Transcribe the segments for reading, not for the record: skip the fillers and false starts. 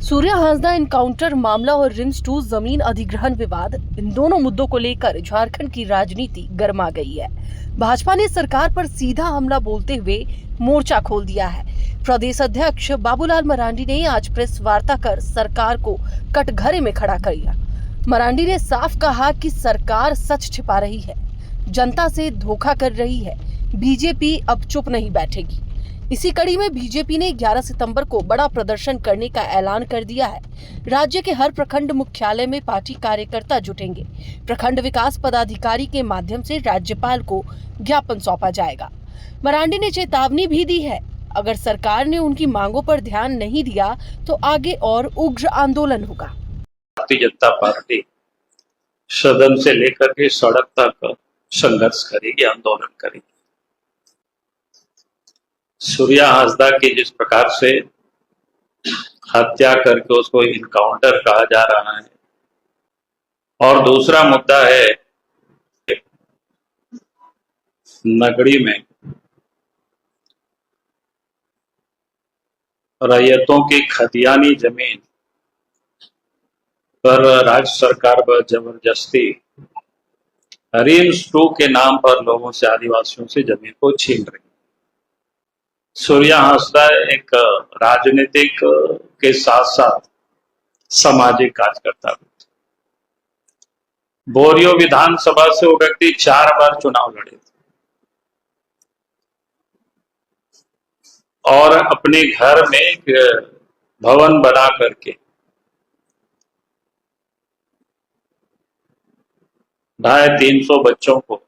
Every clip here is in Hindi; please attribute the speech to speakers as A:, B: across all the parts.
A: सूर्या हांसदा एनकाउंटर मामला और रिम्स 2 जमीन अधिग्रहण विवाद, इन दोनों मुद्दों को लेकर झारखंड की राजनीति गर्मा गई है। भाजपा ने सरकार पर सीधा हमला बोलते हुए मोर्चा खोल दिया है। प्रदेश अध्यक्ष बाबूलाल मरांडी ने आज प्रेस वार्ता कर सरकार को कटघरे में खड़ा कर दिया। मरांडी ने साफ कहा कि सरकार सच छिपा रही है, जनता से धोखा कर रही है। बीजेपी अब चुप नहीं बैठेगी। इसी कड़ी में बीजेपी ने 11 सितंबर को बड़ा प्रदर्शन करने का ऐलान कर दिया है। राज्य के हर प्रखंड मुख्यालय में पार्टी कार्यकर्ता जुटेंगे। प्रखंड विकास पदाधिकारी के माध्यम से राज्यपाल को ज्ञापन सौंपा जाएगा। मरांडी ने चेतावनी भी दी है, अगर सरकार ने उनकी मांगों पर ध्यान नहीं दिया तो आगे और उग्र आंदोलन होगा।
B: भारतीय जनता पार्टी सदन से लेकर के सड़क तक संघर्ष करेगी, आंदोलन करेगी। सूर्या हांसदा की जिस प्रकार से हत्या करके उसको इनकाउंटर कहा जा रहा है, और दूसरा मुद्दा है नगरी में रैयतों की खतियानी जमीन पर राज्य सरकार पर जबरदस्ती रिम्स 2 के नाम पर लोगों से, आदिवासियों से जमीन को छीन रही। सूर्या हांसदा एक राजनीतिक के साथ साथ सामाजिक कार्यकर्ता भी। बोरियो विधानसभा से वो व्यक्ति 4 बार चुनाव लड़े थे और अपने घर में एक भवन बना करके 250-300 बच्चों को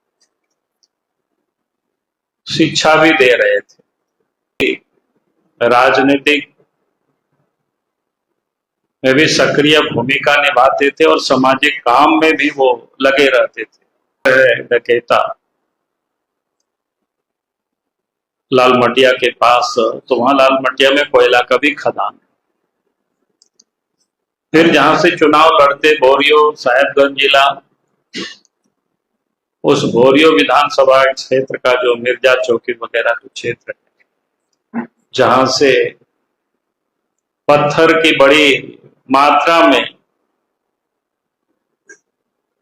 B: शिक्षा भी दे रहे थे। राजनीतिक में भी सक्रिय भूमिका निभाते थे और सामाजिक काम में भी वो लगे रहते थे। डकैता लालमटिया के पास, तो वहां लालमटिया में कोयला का भी खदान। फिर जहां से चुनाव लड़ते बोरियो साहेबगंज जिला, उस बोरियो विधानसभा क्षेत्र का जो मिर्जा चौकी वगैरह जो क्षेत्र है, जहां से पत्थर की बड़ी मात्रा में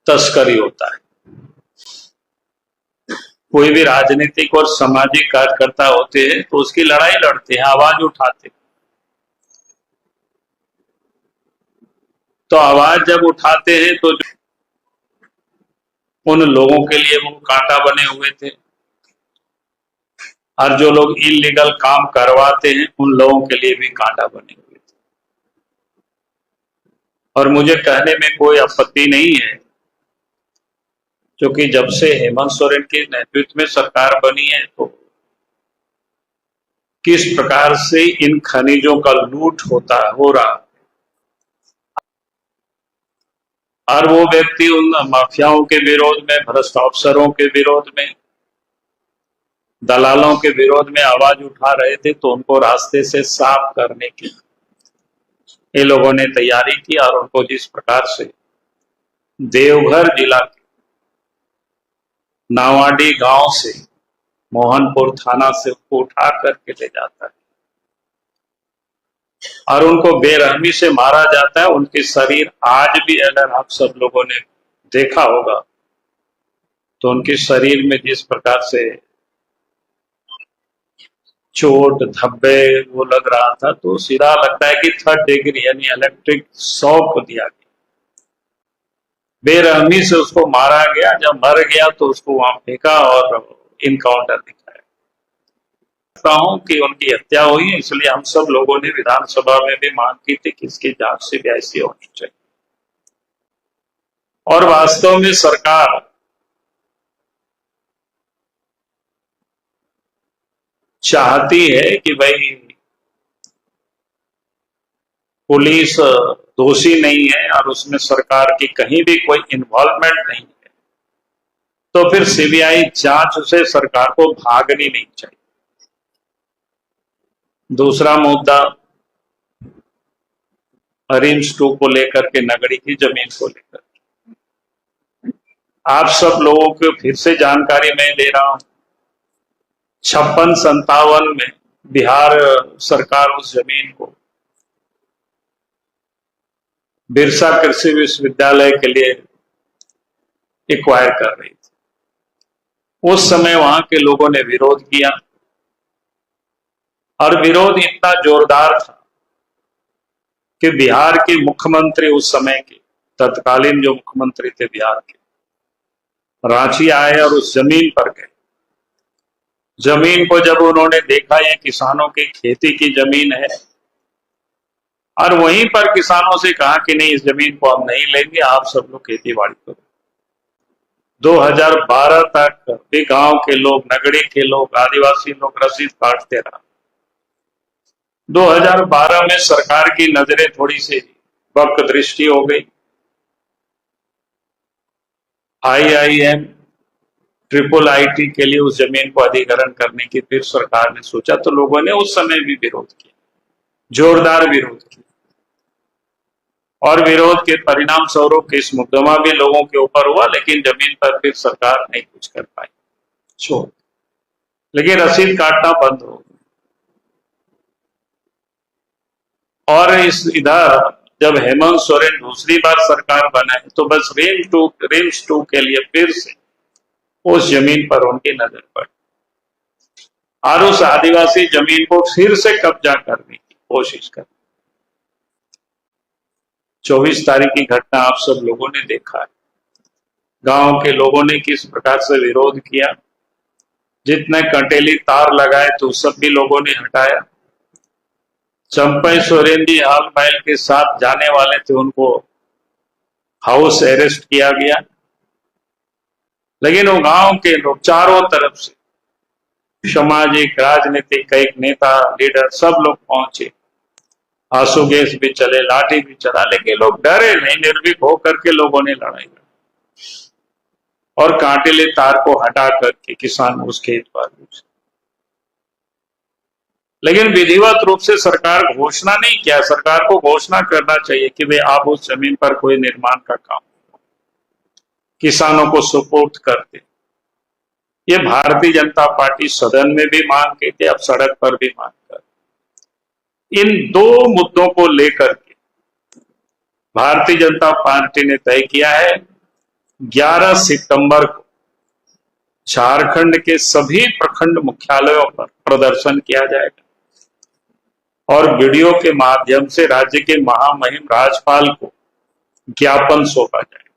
B: तस्करी होता है। कोई भी राजनीतिक और सामाजिक कार्यकर्ता होते हैं तो उसकी लड़ाई लड़ते हैं, आवाज उठाते हैं। तो आवाज जब उठाते हैं तो उन लोगों के लिए वो कांटा बने हुए थे, और जो लोग इलीगल काम करवाते हैं उन लोगों के लिए भी कांटा बने हुए थे। और मुझे कहने में कोई आपत्ति नहीं है, क्योंकि जब से हेमंत सोरेन के नेतृत्व में सरकार बनी है तो किस प्रकार से इन खनिजों का लूट हो रहा, और वो व्यक्ति उन माफियाओं के विरोध में, भ्रष्ट अफसरों के विरोध में, दलालों के विरोध में आवाज उठा रहे थे, तो उनको रास्ते से साफ करने की ये लोगों ने तैयारी की। और उनको जिस प्रकार से देवघर जिला के नावाडी गांव से मोहनपुर थाना से उनको उठा करके ले जाता है और उनको बेरहमी से मारा जाता है। उनके शरीर आज भी, अगर आप सब लोगों ने देखा होगा, तो उनके शरीर में जिस प्रकार से चोट धब्बे वो लग रहा था, तो सीधा लगता है कि 3rd डिग्री यानी इलेक्ट्रिक शॉक दिया गया। बेरहमी से उसको मारा गया। जब मर गया तो उसको वहां फेंका और इनकाउंटर दिखाया। हूं कि उनकी हत्या हुई, इसलिए हम सब लोगों ने विधानसभा में भी मांग की थी कि इसकी जांच सीबीआई होनी चाहिए। और वास्तव में सरकार चाहती है कि भाई पुलिस दोषी नहीं है और उसमें सरकार की कहीं भी कोई इन्वॉल्वमेंट नहीं है, तो फिर सीबीआई जांच से सरकार को भागनी नहीं चाहिए। दूसरा मुद्दा रिम्स 2 को लेकर के, नगरी की जमीन को लेकर आप सब लोगों को फिर से जानकारी मैं दे रहा हूं। 56-57 में बिहार सरकार उस जमीन को बिरसा कृषि विश्वविद्यालय के लिए एक्वायर कर रही थी। उस समय वहां के लोगों ने विरोध किया और विरोध इतना जोरदार था कि बिहार के मुख्यमंत्री, उस समय के तत्कालीन जो मुख्यमंत्री थे बिहार के, रांची आए और उस जमीन पर गए। जमीन को जब उन्होंने देखा, ये किसानों की खेती की जमीन है, और वहीं पर किसानों से कहा कि नहीं, इस जमीन को हम नहीं लेंगे, आप सब लोग खेती बाड़ी करो। 2012 तक भी गांव के लोग, नगरी के लोग, आदिवासी लोग रसीद काटते रहा। 2012 में सरकार की नजरें थोड़ी सी वक्र दृष्टि हो गई। IIM, IIIT के लिए उस जमीन को अधिग्रहण करने की फिर सरकार ने सोचा, तो लोगों ने उस समय भी विरोध किया, जोरदार विरोध किया, और विरोध के परिणाम स्वरूप केस मुकदमा भी लोगों के ऊपर हुआ, लेकिन जमीन पर फिर सरकार नहीं कुछ कर पाई, छोड़। लेकिन रसीद काटना बंद हो गया। और इधर जब हेमंत सोरेन दूसरी बार सरकार बनाए, तो बस रेंज 2 के लिए फिर से उस जमीन पर उनकी नजर पड़ी और उस आदिवासी जमीन को फिर से कब्जा करने की कोशिश कर। 24 तारीख की घटना आप सब लोगों ने देखा है। गांव के लोगों ने किस प्रकार से विरोध किया, जितने कंटेली तार लगाए तो सब भी लोगों ने हटाया। चंपई सोरेन जी हाल महल के साथ जाने वाले थे, उनको हाउस अरेस्ट किया गया। लेकिन वो गांव के लोग चारों तरफ से, सामाजिक, राजनीतिक, कई नेता, लीडर, सब लोग पहुंचे। आंसू गैस भी चले, लाठी भी चला, लेकिन लोग डरे नहीं, निर्भीक होकर के लोगों ने लड़ाई लड़ी और कांटेले तार को हटा करके किसान उस खेत पर घुसे। लेकिन विधिवत रूप से सरकार घोषणा नहीं किया। सरकार को घोषणा करना चाहिए कि वे आप उस जमीन पर कोई निर्माण का काम किसानों को सुपुर्द करते। ये भारतीय जनता पार्टी सदन में भी मांग की थी, अब सड़क पर भी मांग कर। इन दो मुद्दों को लेकर के भारतीय जनता पार्टी ने तय किया है 11 सितंबर को झारखंड के सभी प्रखंड मुख्यालयों पर प्रदर्शन किया जाएगा और वीडियो के माध्यम से राज्य के महामहिम राज्यपाल को ज्ञापन सौंपा जाएगा,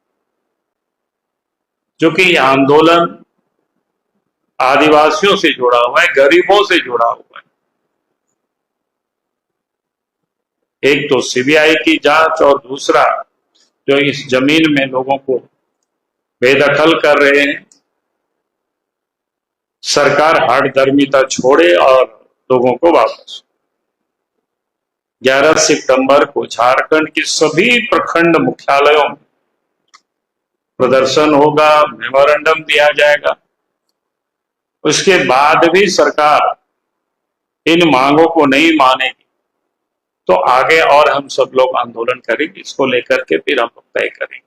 B: जो कि यह आंदोलन आदिवासियों से जुड़ा हुआ है, गरीबों से जुड़ा हुआ है। एक तो सीबीआई की जांच और दूसरा जो इस जमीन में लोगों को बेदखल कर रहे हैं, सरकार हठधर्मिता छोड़े और लोगों को वापस। 11 सितंबर को झारखंड के सभी प्रखंड मुख्यालयों में प्रदर्शन होगा, मेमोरेंडम दिया जाएगा। उसके बाद भी सरकार इन मांगों को नहीं मानेगी तो आगे और हम सब लोग आंदोलन करेंगे। इसको लेकर के फिर हम तय करेंगे।